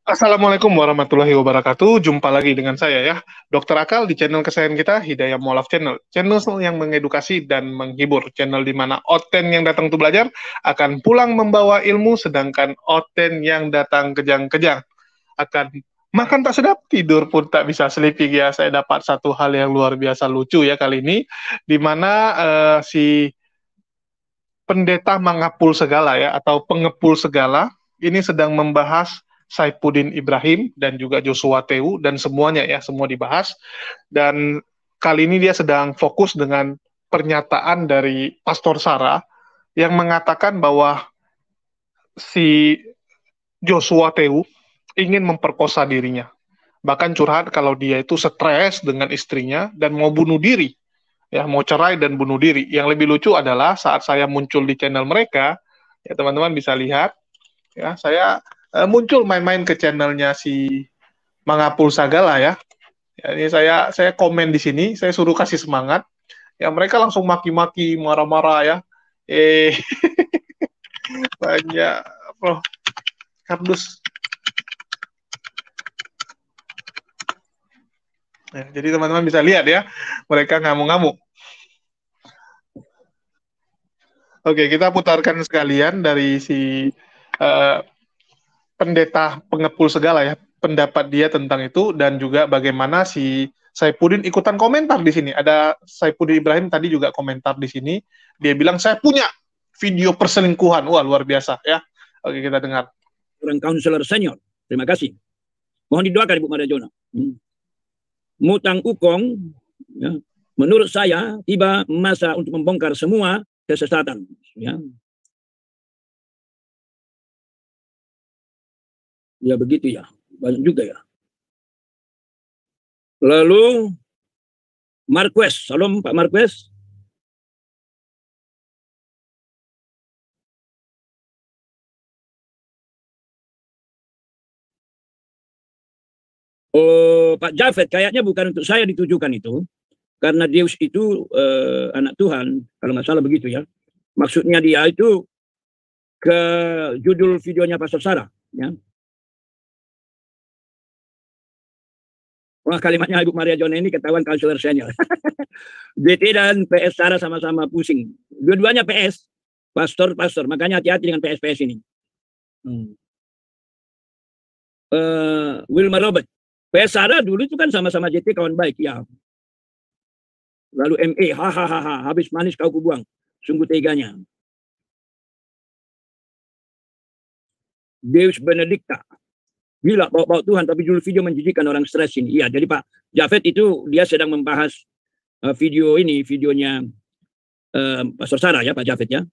Assalamualaikum warahmatullahi wabarakatuh. Jumpa lagi dengan saya ya, Dokter Akal di channel kesayangan kita, Hidayah Mualaf Channel. Channel yang mengedukasi dan menghibur. Channel di mana Oten yang datang untuk belajar akan pulang membawa ilmu, sedangkan Oten yang datang kejang-kejang akan makan tak sedap, tidur pun tak bisa sleeping ya. Saya dapat satu hal yang luar biasa lucu ya kali ini, di mana si pendeta mengapul segala ya, atau pengepul segala, ini sedang membahas Saifuddin Ibrahim dan juga Joshua Tewu dan semuanya ya, semua dibahas. Dan kali ini dia sedang fokus dengan pernyataan dari Pastor Sarah yang mengatakan bahwa si Joshua Tewu ingin memperkosa dirinya. Bahkan curhat kalau dia itu stres dengan istrinya dan mau bunuh diri. Ya, mau cerai dan bunuh diri. Yang lebih lucu adalah saat saya muncul di channel mereka, ya teman-teman bisa lihat, ya saya muncul main-main ke channelnya si Mangapul Sagala ya. Ya, ini saya komen di sini, saya suruh kasih semangat. Ya mereka langsung maki-maki, marah-marah ya. Eh banyak loh kardus. Ya, jadi teman-teman bisa lihat ya, mereka ngamuk-ngamuk. Oke, kita putarkan sekalian dari si uh, pendeta pengepul segala ya, pendapat dia tentang itu dan juga bagaimana si Saifuddin ikutan komentar di sini. Ada Saifuddin Ibrahim tadi juga komentar di sini. Dia bilang saya punya video perselingkuhan. Wah, luar biasa ya. Oke, kita dengar. Orang kaunselor senior. Terima kasih. Mohon didoakan Ibu Maria Jona. Mutang Ukong, ya, menurut saya tiba masa untuk membongkar semua kesesatan. Ya, ya begitu ya. Banyak juga ya. Lalu Marquez, salam Pak Marquez. Oh, Pak Jafet, kayaknya bukan untuk saya ditujukan itu. Karena Deus itu anak Tuhan, kalau nggak salah begitu ya. Maksudnya dia itu ke judul videonya Pastor Sarah. Ya. Wah, kalimatnya Ibu Maria Jona ini ketahuan kaunselor senior. DT dan PS Sarah sama-sama pusing. Dua-duanya PS. Pastor. Makanya hati-hati dengan PS ini. Wilma Robert. PS Sarah dulu itu kan sama-sama JT kawan baik. Ya. Lalu ME. Hahaha. Habis manis kau kubuang. Sungguh teganya. Deus Benedicta. Gila bawa-bawa Tuhan tapi judul video menjijikkan orang stres ini. Iya, jadi Pak Jafet itu dia sedang membahas video ini, videonya Pastor Sarah ya, Pak Jafet ya.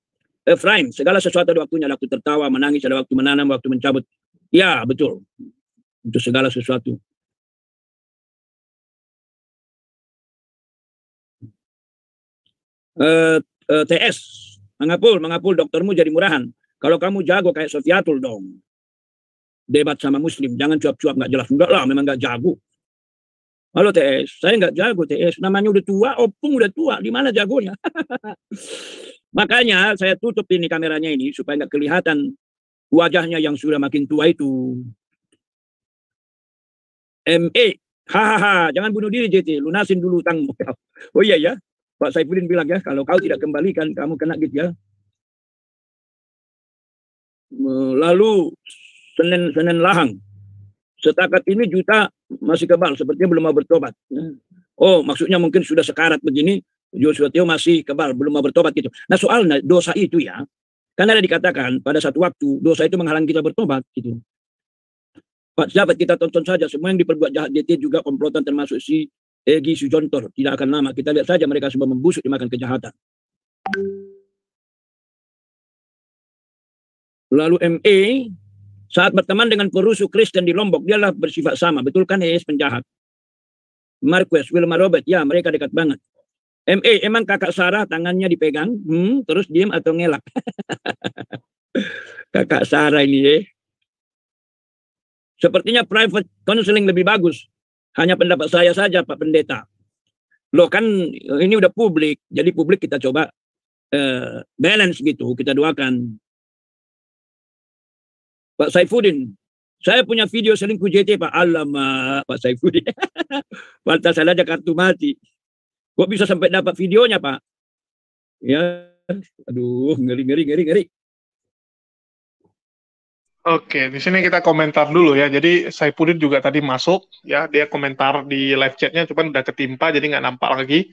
Efraim, segala sesuatu ada waktunya, waktu tertawa, menangis, ada waktu menanam, waktu mencabut. Ya, betul. Untuk segala sesuatu. TS, mengapul doktermu jadi murahan. Kalau kamu jago kayak Sofiatul dong. Debat sama muslim, jangan cuap-cuap nggak jelas. Enggak lah, memang nggak jago. Halo TS, saya nggak jago TS. Namanya udah tua, opung udah tua. Di mana jagonya? Makanya saya tutup ini kameranya ini supaya nggak kelihatan wajahnya yang sudah makin tua itu. ME, hahaha, jangan bunuh diri JT, lunasin dulu utangmu. Oh iya ya, Pak Saifuddin bilang ya, kalau kau tidak kembalikan, kamu kena gitu ya. Lalu Senin Lahang, setakat ini juta masih kebal, sepertinya belum mau bertobat. Oh, maksudnya mungkin sudah sekarat begini, Joshua Teo masih kebal, belum mau bertobat gitu. Nah soalnya dosa itu ya, kan ada dikatakan pada satu waktu dosa itu menghalangi kita bertobat gitu. Pak sahabat kita tonton saja semua yang diperbuat jahat DT juga komplotan termasuk si Egi Sujontor. Tidak akan lama kita lihat saja mereka semua membusuk dimakan kejahatan. Lalu ME saat berteman dengan perusuh Kristen di Lombok, dialah bersifat sama. Betul kan ES penjahat? Marquez, Wilma Robert, ya mereka dekat banget. ME, emang kakak Sarah tangannya dipegang, terus diem atau ngelak? Kakak Sarah ini ya. Sepertinya private counseling lebih bagus. Hanya pendapat saya saja Pak Pendeta. Loh kan ini udah publik, jadi publik kita coba balance gitu, kita doakan. Pak Saifuddin, Saya punya video selingkuh JT, Pak. Alamak, Pak Saifudin. Pantas saja kartu mati. Kok bisa sampai dapat videonya, Pak? Ya, aduh, ngeri. Oke, di sini kita komentar dulu ya. Jadi Saipudin juga tadi masuk, ya dia komentar di live chatnya, cuman udah ketimpa, jadi nggak nampak lagi.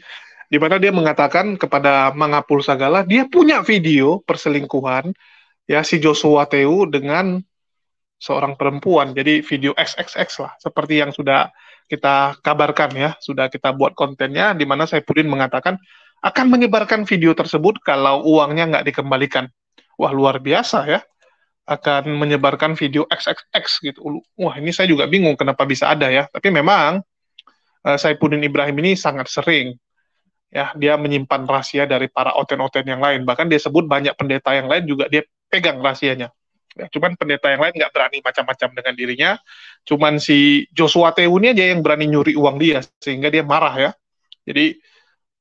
Di mana dia mengatakan kepada Mangapul Sagala, dia punya video perselingkuhan, ya si Joshua Teu dengan seorang perempuan. Jadi video XXX lah, seperti yang sudah kita kabarkan ya, sudah kita buat kontennya, di mana Saipudin mengatakan akan menyebarkan video tersebut kalau uangnya nggak dikembalikan. Wah, luar biasa ya, akan menyebarkan video XXX gitu. Wah, ini saya juga bingung kenapa bisa ada ya. Tapi memang Saipudin Ibrahim ini sangat sering ya dia menyimpan rahasia dari para oten-oten yang lain. Bahkan dia sebut banyak pendeta yang lain juga dia pegang rahasianya. Ya, cuman pendeta yang lain nggak berani macam-macam dengan dirinya. Cuman si Joshua Teu ini aja yang berani nyuri uang dia sehingga dia marah ya. Jadi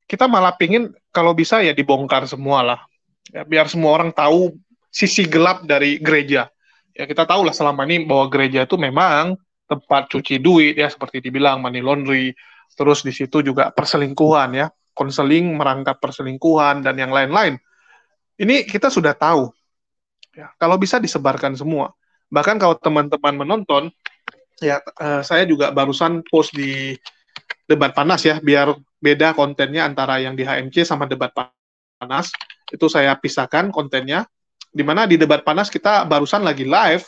kita malah pingin kalau bisa ya dibongkar semua lah. Ya, biar semua orang tahu sisi gelap dari gereja. Ya kita tahu lah selama ini bahwa gereja itu memang tempat cuci duit ya seperti dibilang money laundry, terus di situ juga perselingkuhan ya, konseling merangkap perselingkuhan dan yang lain-lain. Ini kita sudah tahu. Ya, kalau bisa disebarkan semua. Bahkan kalau teman-teman menonton, ya saya juga barusan post di debat panas ya, biar beda kontennya antara yang di HMC sama debat panas. Itu saya pisahkan kontennya, di mana di debat panas kita barusan lagi live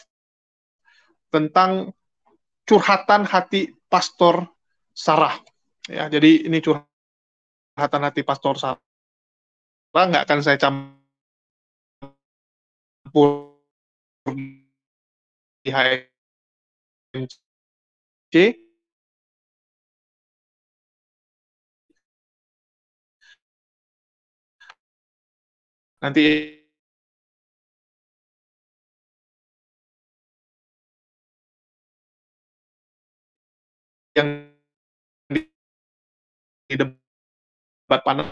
tentang curhatan hati Pastor Sarah. Ya, jadi ini curhatan hati Pastor Sarah, nggak akan saya campur di HMC. Nanti yang di debat panas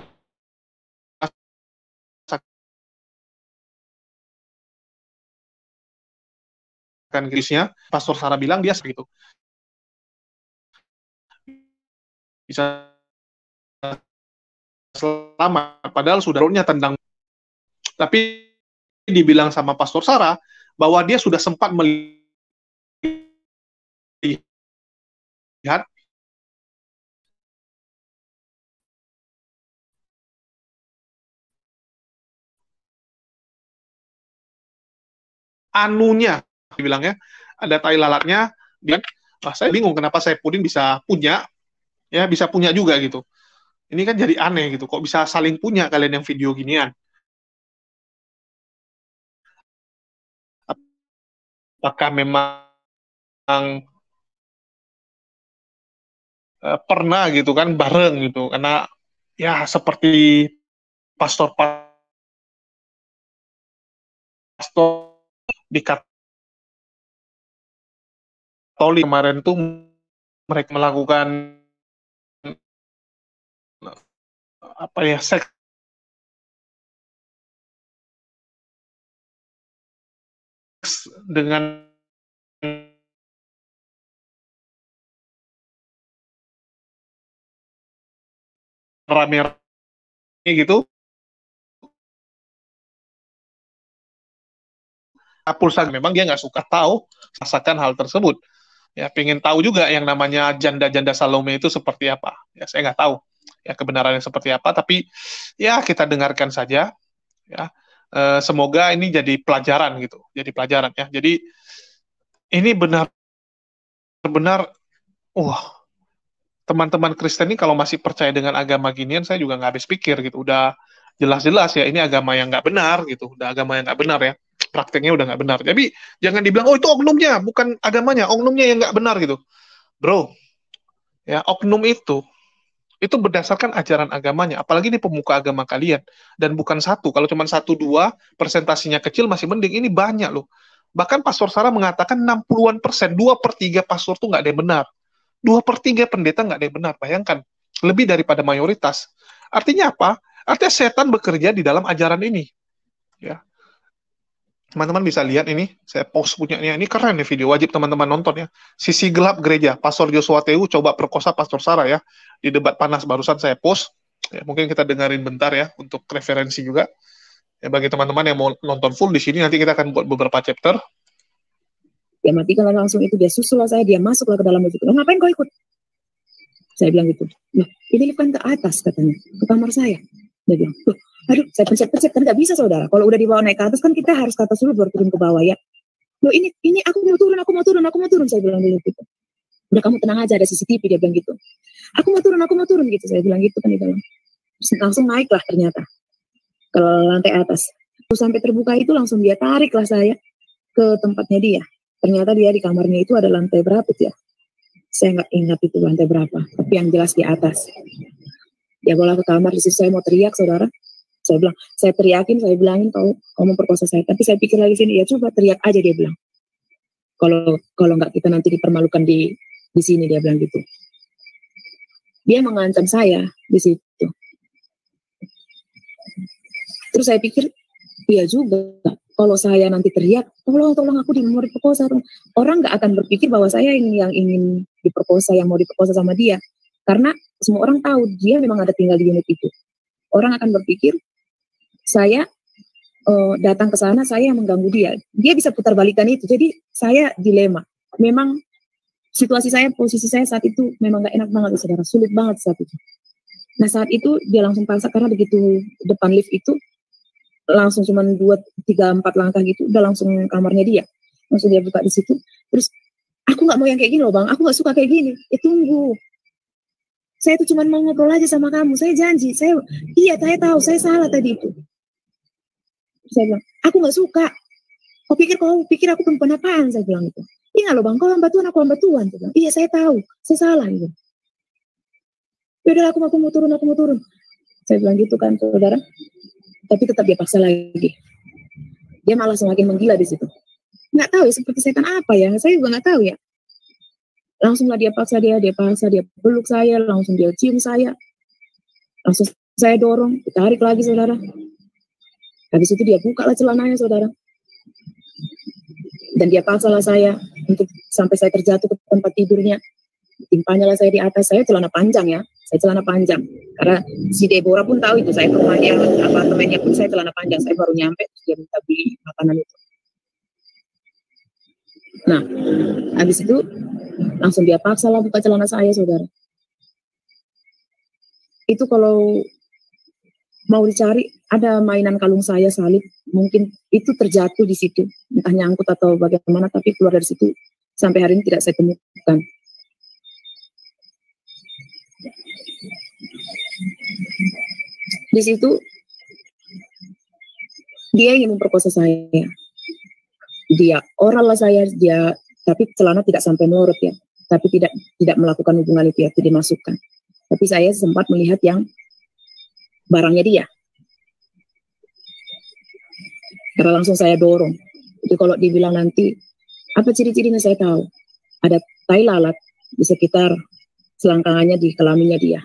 akan krisnya, Pastor Sarah bilang dia segitu. Bisa selamat, padahal sudah tendang. Tapi dibilang sama Pastor Sarah bahwa dia sudah sempat melihat anunya, dibilangnya ada tai lalatnya. Dan saya bingung kenapa saya puding bisa punya, ya bisa punya juga gitu. Ini kan jadi aneh gitu, kok bisa saling punya kalian yang video ginian. Apakah memang pernah gitu kan bareng gitu, karena ya seperti pastor-pastor di Katolik kemarin tuh mereka melakukan apa ya, seks dengan rame-rame gitu. Pulsa memang dia nggak suka tahu rasakan hal tersebut. Ya, pengen tahu juga yang namanya janda-janda Salome itu seperti apa. Ya, saya nggak tahu ya kebenarannya seperti apa, tapi ya kita dengarkan saja. Ya, semoga ini jadi pelajaran gitu, jadi pelajaran ya. Jadi ini benar-benar, teman-teman Kristen ini kalau masih percaya dengan agama ginian, saya juga nggak habis pikir gitu. Udah jelas-jelas ya ini agama yang nggak benar gitu, udah agama yang nggak benar ya, prakteknya udah nggak benar. Jadi jangan dibilang oh itu oknumnya, bukan agamanya, oknumnya yang nggak benar gitu, bro. Ya oknum itu berdasarkan ajaran agamanya, apalagi ini pemuka agama kalian, dan bukan satu. Kalau cuma satu dua persentasinya kecil masih mending, ini banyak loh. Bahkan Pastor Sarah mengatakan 60-an%, 2/3 pastor tuh nggak ada yang benar. 2/3 pendeta nggak ada yang benar. Bayangkan, lebih daripada mayoritas. Artinya apa? Artinya setan bekerja di dalam ajaran ini. Ya. Teman-teman bisa lihat ini, saya post punyanya. Ini keren nih video, wajib teman-teman nonton ya. Sisi gelap gereja, Pastor Joshua Tehu coba perkosa Pastor Sarah ya. Di debat panas barusan saya post. Ya, mungkin kita dengerin bentar ya, untuk referensi juga. Ya, bagi teman-teman yang mau nonton full di sini, nanti kita akan buat beberapa chapter. Dia matikan langsung itu, dia susul saya, dia masuklah ke dalam itu. Ngapain kau ikut? Saya bilang gitu. Nah, ini kan ke atas katanya, ke kamar saya. Dia bilang, aduh, saya pencet-pencet kan nggak bisa saudara. Kalau udah dibawa naik ke atas kan kita harus ke atas dulu baru turun ke bawah ya. Loh ini aku mau turun. Saya bilang gitu. Udah kamu tenang aja, ada CCTV, dia bilang gitu. Aku mau turun gitu. Saya bilang gitu kan di dalam. Langsung naik lah ternyata ke lantai atas. Terus sampai terbuka itu langsung dia tarik lah saya ke tempatnya dia. Ternyata dia di kamarnya itu ada lantai berapa ya? Saya nggak ingat itu lantai berapa, tapi yang jelas di atas. Dia bola ke kamar, di situ saya mau teriak saudara. Saya bilang, saya teriakin, saya bilangin kau mau perkosa saya. Tapi saya pikir lagi sini, ya coba teriak aja dia bilang. Kalau nggak kita nanti dipermalukan di sini, dia bilang gitu. Dia mengancam saya di situ. Terus saya pikir, iya juga. Kalau saya nanti teriak, tolong aku mau diperkosa. Orang nggak akan berpikir bahwa saya yang ingin diperkosa, yang mau diperkosa sama dia. Karena semua orang tahu dia memang ada tinggal di unit itu. Orang akan berpikir saya datang ke sana, saya yang mengganggu dia. Dia bisa putar balikan itu. Jadi saya dilema. Memang situasi saya, posisi saya saat itu memang gak enak banget, saudara. Sulit banget saat itu. Nah saat itu dia langsung paksa karena begitu depan lift itu langsung cuma 2, 3, 4 langkah gitu, udah langsung kamarnya dia. Langsung dia buka di situ. Terus aku nggak mau yang kayak gini loh bang. Aku nggak suka kayak gini. Tunggu. Saya tuh cuma mau ngobrol aja sama kamu. Saya janji. Saya tahu. Saya salah tadi itu. Saya bilang, aku nggak suka. Kau pikir aku perempuan apaan? Saya bilang itu. Iya loh bang, kau lambat tuan, aku lambat tuan. Saya bilang, iya saya tahu, saya salah gitu. Yaudah aku mau turun. Saya bilang gitu kan saudara. Tapi tetap dia paksa lagi. Dia malah semakin menggila di situ. Nggak tahu ya, seperti setan apa ya. Saya juga nggak tahu ya. Langsunglah dia paksa, dia peluk saya, langsung dia cium saya. Langsung saya dorong, ditarik lagi saudara. Habis itu dia buka lah celananya saudara. Dan dia paksa lah saya untuk sampai saya terjatuh ke tempat tidurnya. Timpanya lah saya di atas. Saya celana panjang ya. Karena si Deborah pun tahu itu. Saya ke rumahnya, apartemennya pun saya celana panjang. Saya baru nyampe, dia minta beli makanan itu. Nah, habis itu langsung dia paksa lah buka celana saya saudara. Itu kalau mau dicari, ada mainan kalung saya salib, mungkin itu terjatuh di situ, entah nyangkut atau bagaimana, tapi keluar dari situ sampai hari ini tidak saya temukan. Di situ dia ingin memperkosa saya, dia oral lah saya, tapi celana tidak sampai melorot ya, tapi tidak melakukan hubungan itu ya, tidak dimasukkan. Tapi saya sempat melihat yang barangnya dia. Karena langsung saya dorong. Jadi kalau dibilang nanti, apa ciri-cirinya saya tahu. Ada tai lalat di sekitar selangkangannya di kelaminnya dia.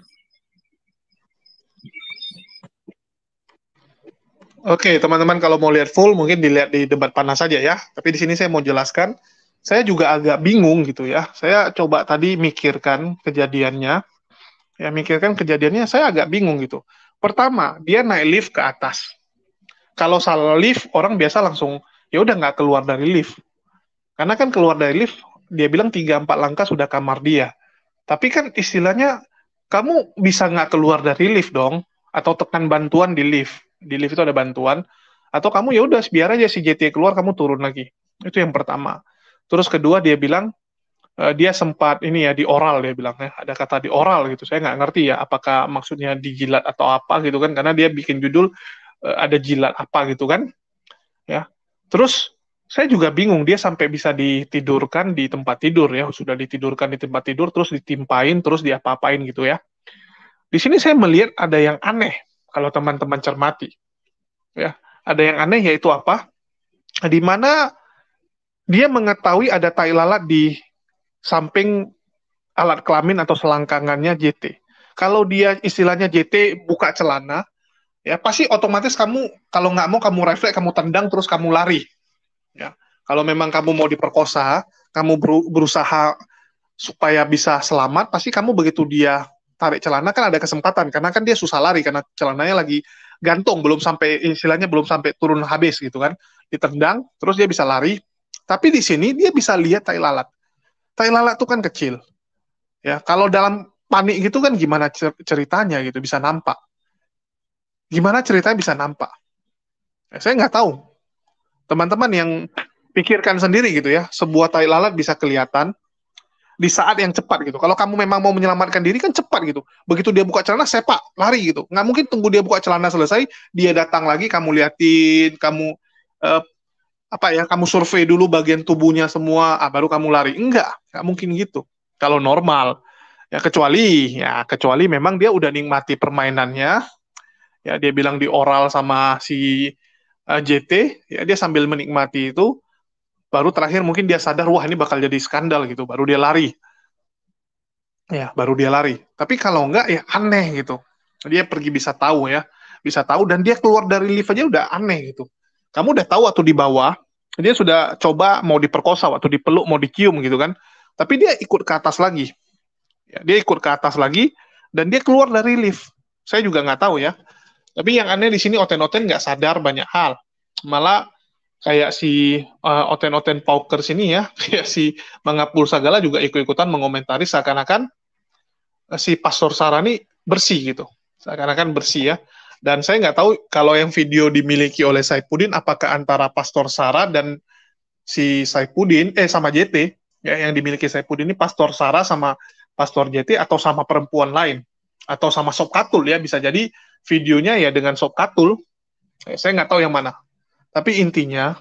Oke, teman-teman kalau mau lihat full, mungkin dilihat di debat panas saja ya. Tapi di sini saya mau jelaskan, saya juga agak bingung gitu ya. Saya coba tadi mikirkan kejadiannya. Saya agak bingung gitu. Pertama, dia naik lift ke atas. Kalau salah lift, orang biasa langsung ya udah nggak keluar dari lift. Karena kan keluar dari lift, dia bilang 3-4 langkah sudah kamar dia. Tapi kan istilahnya kamu bisa nggak keluar dari lift dong, atau tekan bantuan di lift. Di lift itu ada bantuan. Atau kamu ya udah biar aja si JT keluar, kamu turun lagi. Itu yang pertama. Terus kedua dia bilang dia sempat ini ya di oral, dia bilang ya, ada kata di oral gitu. Saya nggak ngerti ya apakah maksudnya dijilat atau apa gitu kan, karena dia bikin judul ada jilat apa gitu kan ya. Terus saya juga bingung, dia sampai bisa ditidurkan di tempat tidur ya, sudah ditidurkan di tempat tidur terus ditimpain terus diapa-apain gitu ya. Di sini saya melihat ada yang aneh kalau teman-teman cermati ya. Ada yang aneh yaitu apa? Di mana dia mengetahui ada tai lalat di samping alat kelamin atau selangkangannya JT. Kalau dia istilahnya JT buka celana, ya pasti otomatis kamu kalau nggak mau kamu refleks, kamu tendang terus kamu lari. Ya, kalau memang kamu mau diperkosa, kamu berusaha supaya bisa selamat, pasti kamu begitu dia tarik celana kan ada kesempatan, karena kan dia susah lari karena celananya lagi gantung, belum sampai istilahnya belum sampai turun habis gitu kan, ditendang, terus dia bisa lari. Tapi di sini dia bisa lihat tai lalat. Tai lalat itu kan kecil, ya. Kalau dalam panik gitu kan gimana ceritanya gitu bisa nampak? Gimana ceritanya bisa nampak? Ya, saya nggak tahu. Teman-teman yang pikirkan sendiri gitu ya, sebuah tai lalat bisa kelihatan di saat yang cepat gitu. Kalau kamu memang mau menyelamatkan diri kan cepat gitu. Begitu dia buka celana, sepak, lari gitu. Nggak mungkin tunggu dia buka celana selesai, dia datang lagi, kamu liatin, kamu eh, kamu survei dulu bagian tubuhnya semua, baru kamu lari. Nggak mungkin gitu. Kalau normal, kecuali memang dia udah nikmati permainannya, ya dia bilang di oral sama si JT, ya dia sambil menikmati itu, baru terakhir mungkin dia sadar, wah ini bakal jadi skandal gitu, baru dia lari. Ya, baru dia lari. Tapi kalau enggak ya aneh gitu. Dia pergi bisa tahu ya, bisa tahu dan dia keluar dari lift aja udah aneh gitu. Kamu udah tahu waktu di bawah, dia sudah coba mau diperkosa, waktu dipeluk mau dicium gitu kan. Tapi dia ikut ke atas lagi. Ya, dia ikut ke atas lagi dan dia keluar dari lift. Saya juga nggak tahu ya. Tapi yang aneh di sini Oten-Oten nggak sadar banyak hal. Malah kayak si Oten-Oten Pauker sini ya, kayak si Mangapul Sagala juga ikut-ikutan mengomentari seakan-akan si Pastor Sarah ini bersih gitu, seakan-akan bersih ya. Dan saya nggak tahu kalau yang video dimiliki oleh Saifuddin apakah antara Pastor Sarah dan si Saifuddin sama JT ya, yang dimiliki Saifuddin ini Pastor Sarah sama Pastor JT atau sama perempuan lain atau sama Sob Katul ya, bisa jadi videonya ya dengan Sob Katul. Saya nggak tahu yang mana. Tapi intinya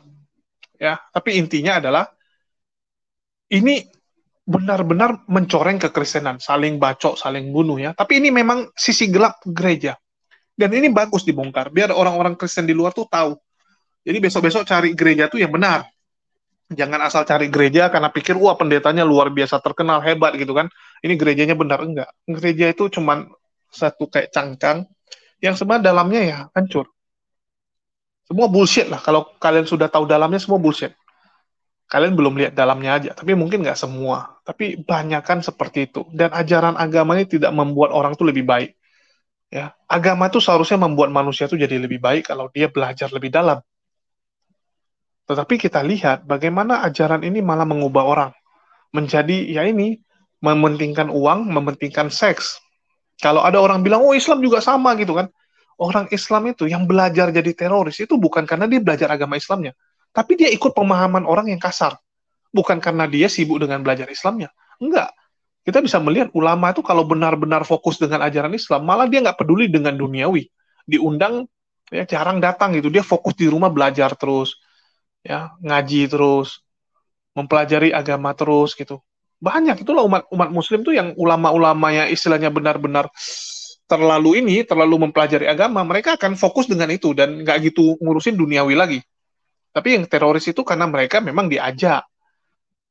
adalah ini benar-benar mencoreng kekristenan, saling bacok, saling bunuh ya. Tapi ini memang sisi gelap gereja. Dan ini bagus dibongkar, biar orang-orang Kristen di luar tuh tahu. Jadi besok-besok cari gereja tuh yang benar. Jangan asal cari gereja karena pikir, wah pendetanya luar biasa terkenal, hebat gitu kan. Ini gerejanya benar, enggak. Gereja itu cuman satu kayak cangkang, yang sebenarnya dalamnya ya hancur. Semua bullshit lah, kalau kalian sudah tahu dalamnya semua bullshit. Kalian belum lihat dalamnya aja, tapi mungkin nggak semua. Tapi banyak kan seperti itu. Dan ajaran agama ini tidak membuat orang tuh lebih baik. Ya, agama itu seharusnya membuat manusia tuh jadi lebih baik kalau dia belajar lebih dalam. Tetapi kita lihat bagaimana ajaran ini malah mengubah orang. Menjadi, ya ini, mementingkan uang, mementingkan seks. Kalau ada orang bilang, oh Islam juga sama gitu kan. Orang Islam itu yang belajar jadi teroris, itu bukan karena dia belajar agama Islamnya. Tapi dia ikut pemahaman orang yang kasar. Bukan karena dia sibuk dengan belajar Islamnya. Enggak. Kita bisa melihat ulama itu kalau benar-benar fokus dengan ajaran Islam, malah dia nggak peduli dengan duniawi. Diundang, ya jarang datang gitu. Dia fokus di rumah belajar terus, ya ngaji terus, mempelajari agama terus gitu. Banyak itulah umat Muslim tuh yang ulama-ulama yang istilahnya benar-benar terlalu mempelajari agama, mereka akan fokus dengan itu dan nggak gitu ngurusin duniawi lagi. Tapi yang teroris itu karena mereka memang diajak.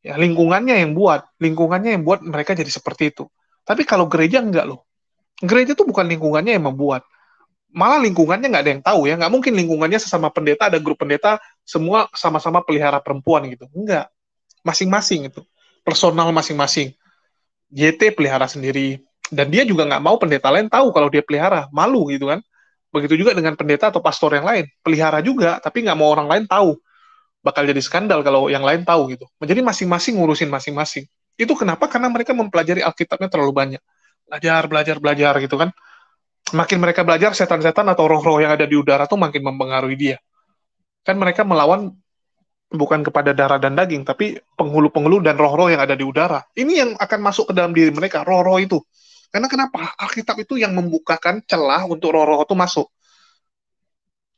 Ya, lingkungannya yang buat mereka jadi seperti itu. Tapi kalau gereja enggak loh. Gereja itu bukan lingkungannya yang membuat. Malah lingkungannya nggak ada yang tahu ya. Nggak mungkin lingkungannya sesama pendeta, ada grup pendeta, semua sama-sama pelihara perempuan gitu. Enggak. Masing-masing itu. Personal masing-masing. JT pelihara sendiri. Dan dia juga nggak mau pendeta lain tahu kalau dia pelihara. Malu gitu kan. Begitu juga dengan pendeta atau pastor yang lain. Pelihara juga, tapi nggak mau orang lain tahu. Bakal jadi skandal kalau yang lain tahu gitu. Jadi masing-masing ngurusin masing-masing. Itu kenapa? Karena mereka mempelajari Alkitabnya terlalu banyak. Belajar gitu kan. Makin mereka belajar, setan-setan atau roh-roh yang ada di udara tuh makin mempengaruhi dia. Kan mereka melawan bukan kepada darah dan daging, tapi penghulu-penghulu dan roh-roh yang ada di udara. Ini yang akan masuk ke dalam diri mereka, roh-roh itu. Karena kenapa? Alkitab itu yang membukakan celah untuk roh-roh itu masuk.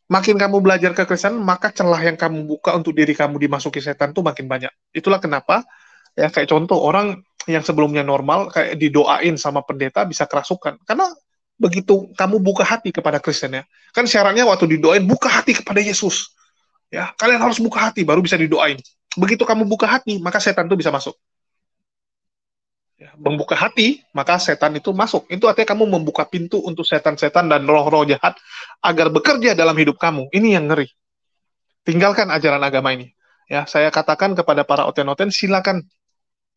Makin kamu belajar kekristenan, maka celah yang kamu buka untuk diri kamu dimasuki setan tuh makin banyak. Itulah kenapa, ya kayak contoh, orang yang sebelumnya normal, kayak didoain sama pendeta bisa kerasukan. Karena begitu kamu buka hati kepada Kristen ya, kan syaratnya waktu didoain, buka hati kepada Yesus. Ya, kalian harus buka hati, baru bisa didoain. Begitu kamu buka hati, maka setan tuh bisa masuk. Ya, membuka hati, maka setan itu masuk. Itu artinya kamu membuka pintu untuk setan-setan dan roh-roh jahat agar bekerja dalam hidup kamu. Ini yang ngeri. Tinggalkan ajaran agama ini. Ya, saya katakan kepada para oten-oten, silakan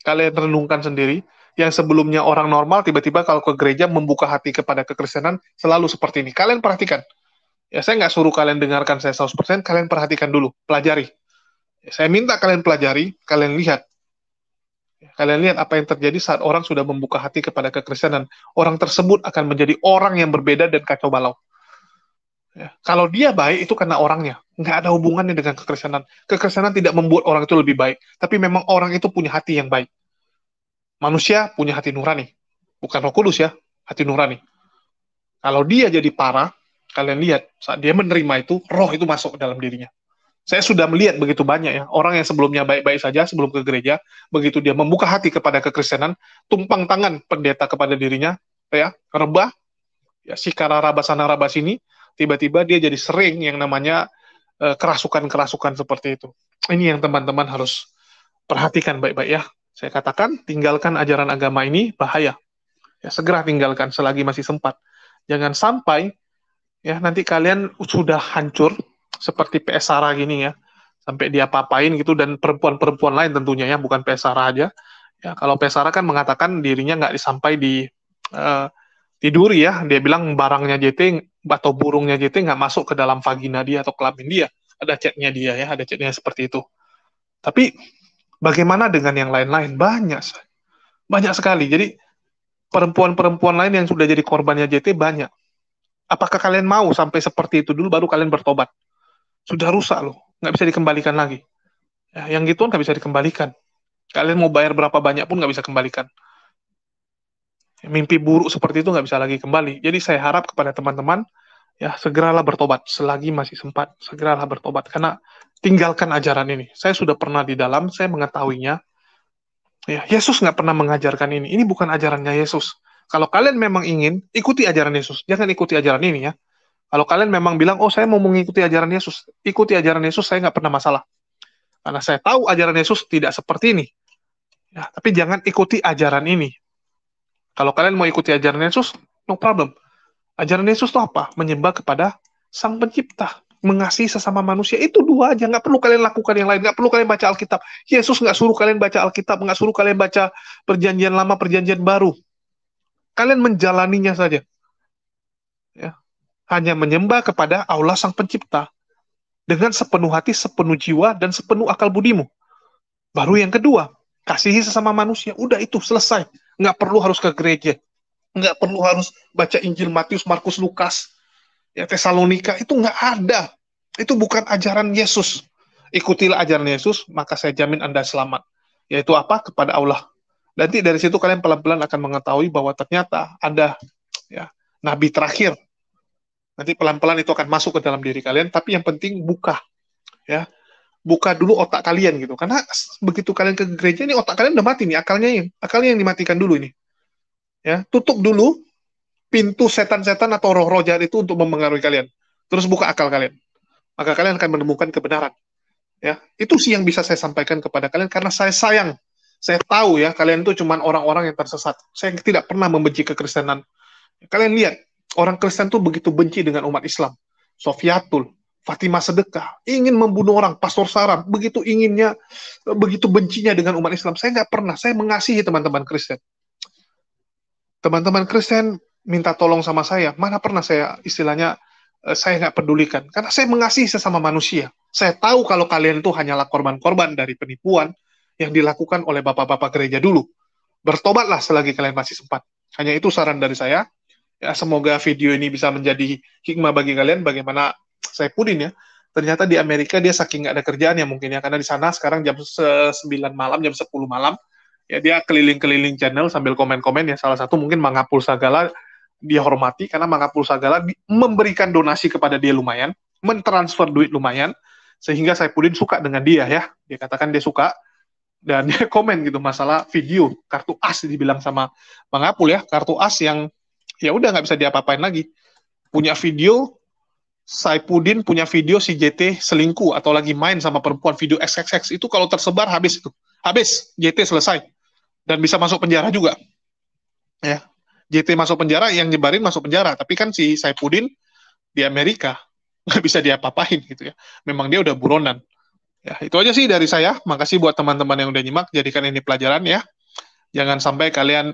kalian renungkan sendiri. Yang sebelumnya orang normal, tiba-tiba kalau ke gereja membuka hati kepada kekristenan, selalu seperti ini. Kalian perhatikan. Ya, saya nggak suruh kalian dengarkan saya 100%, kalian perhatikan dulu, pelajari. Ya, saya minta kalian pelajari, kalian lihat. Ya, kalian lihat apa yang terjadi saat orang sudah membuka hati kepada kekristenan. Orang tersebut akan menjadi orang yang berbeda dan kacau balau. Ya, kalau dia baik, itu karena orangnya. Nggak ada hubungannya dengan kekristenan. Kekristenan tidak membuat orang itu lebih baik. Tapi memang orang itu punya hati yang baik. Manusia punya hati nurani. Bukan Roh Kudus ya, hati nurani. Kalau dia jadi parah, kalian lihat, saat dia menerima itu, roh itu masuk ke dalam dirinya. Saya sudah melihat begitu banyak ya, orang yang sebelumnya baik-baik saja sebelum ke gereja, begitu dia membuka hati kepada kekristenan, tumpang tangan pendeta kepada dirinya, ya, rebah, ya, sikara raba sana raba sini, tiba-tiba dia jadi sering yang namanya kerasukan-kerasukan seperti itu. Ini yang teman-teman harus perhatikan baik-baik ya. Saya katakan, tinggalkan ajaran agama ini bahaya. Ya, segera tinggalkan selagi masih sempat. Jangan sampai ya nanti kalian sudah hancur seperti PS Sarah gini ya, sampai dia papain gitu, dan perempuan-perempuan lain tentunya ya, bukan PS Sarah aja. Ya, kalau PS Sarah kan mengatakan dirinya nggak disampai di tiduri ya, dia bilang barangnya JT atau burungnya JT nggak masuk ke dalam vagina dia atau kelamin dia. Ada chatnya dia ya, ada chatnya seperti itu. Tapi bagaimana dengan yang lain-lain? Banyak sekali. Jadi perempuan-perempuan lain yang sudah jadi korbannya JT banyak. Apakah kalian mau sampai seperti itu dulu baru kalian bertobat? Sudah rusak loh, nggak bisa dikembalikan lagi. Ya, yang gituan nggak bisa dikembalikan. Kalian mau bayar berapa banyak pun nggak bisa kembalikan. Mimpi buruk seperti itu nggak bisa lagi kembali. Jadi saya harap kepada teman-teman, ya segeralah bertobat. Selagi masih sempat, segeralah bertobat. Karena tinggalkan ajaran ini. Saya sudah pernah di dalam, saya mengetahuinya. Ya, Yesus nggak pernah mengajarkan ini. Ini bukan ajarannya Yesus. Kalau kalian memang ingin, ikuti ajaran Yesus. Jangan ikuti ajaran ini ya. Kalau kalian memang bilang, oh saya mau mengikuti ajaran Yesus, ikuti ajaran Yesus, saya nggak pernah masalah. Karena saya tahu ajaran Yesus tidak seperti ini. Ya, tapi jangan ikuti ajaran ini. Kalau kalian mau ikuti ajaran Yesus, no problem. Ajaran Yesus itu apa? Menyembah kepada Sang Pencipta. Mengasihi sesama manusia. Itu dua aja. Nggak perlu kalian lakukan yang lain. Nggak perlu kalian baca Alkitab. Yesus nggak suruh kalian baca Alkitab. Nggak suruh kalian baca Perjanjian Lama, Perjanjian Baru. Kalian menjalaninya saja. Ya. Hanya menyembah kepada Allah Sang Pencipta. Dengan sepenuh hati, sepenuh jiwa, dan sepenuh akal budimu. Baru yang kedua, kasihi sesama manusia. Udah itu, selesai. Nggak perlu harus ke gereja. Nggak perlu harus baca Injil Matius, Markus, Lukas. Ya, Tesalonika, itu nggak ada. Itu bukan ajaran Yesus. Ikutilah ajaran Yesus, maka saya jamin Anda selamat. Yaitu apa? Kepada Allah. Nanti dari situ kalian pelan-pelan akan mengetahui bahwa ternyata ada ya, nabi terakhir. Nanti pelan-pelan itu akan masuk ke dalam diri kalian, tapi yang penting buka. Ya, buka dulu otak kalian gitu. Karena begitu kalian ke gereja, ini otak kalian udah mati nih, akalnya yang dimatikan dulu ini. Ya, tutup dulu pintu setan-setan atau roh-roh jahat itu untuk mempengaruhi kalian. Terus buka akal kalian. Maka kalian akan menemukan kebenaran. Ya, itu sih yang bisa saya sampaikan kepada kalian karena saya sayang. Saya tahu ya, kalian itu cuma orang-orang yang tersesat. Saya tidak pernah membenci kekristenan. Kalian lihat, orang Kristen tuh begitu benci dengan umat Islam. Sofiatul, Fatimah Sedekah, ingin membunuh orang, Pastor Saram, begitu inginnya, begitu bencinya dengan umat Islam. Saya nggak pernah, saya mengasihi teman-teman Kristen. Teman-teman Kristen minta tolong sama saya, mana pernah saya istilahnya, saya nggak pedulikan. Karena saya mengasihi sesama manusia. Saya tahu kalau kalian itu hanyalah korban-korban dari penipuan yang dilakukan oleh bapak-bapak gereja dulu. Bertobatlah selagi kalian masih sempat. Hanya itu saran dari saya. Ya, semoga video ini bisa menjadi hikmah bagi kalian bagaimana Saipudin ya. Ternyata di Amerika dia saking nggak ada kerjaan ya mungkin ya, karena di sana sekarang jam 9 malam, jam 10 malam, ya dia keliling-keliling channel sambil komen-komen ya. Salah satu mungkin Mangapul Sagala dia hormati karena Mangapul Sagala memberikan donasi kepada dia lumayan, mentransfer duit lumayan, sehingga Saipudin suka dengan dia ya. Dia katakan dia suka dan dia komen gitu masalah video kartu as dibilang sama Mangapul ya, kartu as yang ya udah nggak bisa diapa-apain lagi. Punya video Saipudin punya video si JT selingkuh atau lagi main sama perempuan, video XXX itu kalau tersebar habis itu. Habis, JT selesai. Dan bisa masuk penjara juga. Ya. JT masuk penjara, yang nyebarin masuk penjara, tapi kan si Saipudin di Amerika nggak bisa diapa-apain gitu ya. Memang dia udah buronan. Ya, itu aja sih dari saya. Makasih buat teman-teman yang udah nyimak. Jadikan ini pelajaran ya. Jangan sampai kalian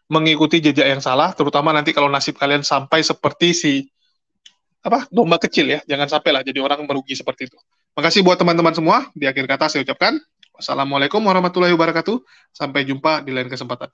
mengikuti jejak yang salah, terutama nanti kalau nasib kalian sampai seperti si domba kecil ya. Jangan sampai lah jadi orang merugi seperti itu. Makasih buat teman-teman semua. Di akhir kata saya ucapkan wassalamualaikum warahmatullahi wabarakatuh. Sampai jumpa di lain kesempatan.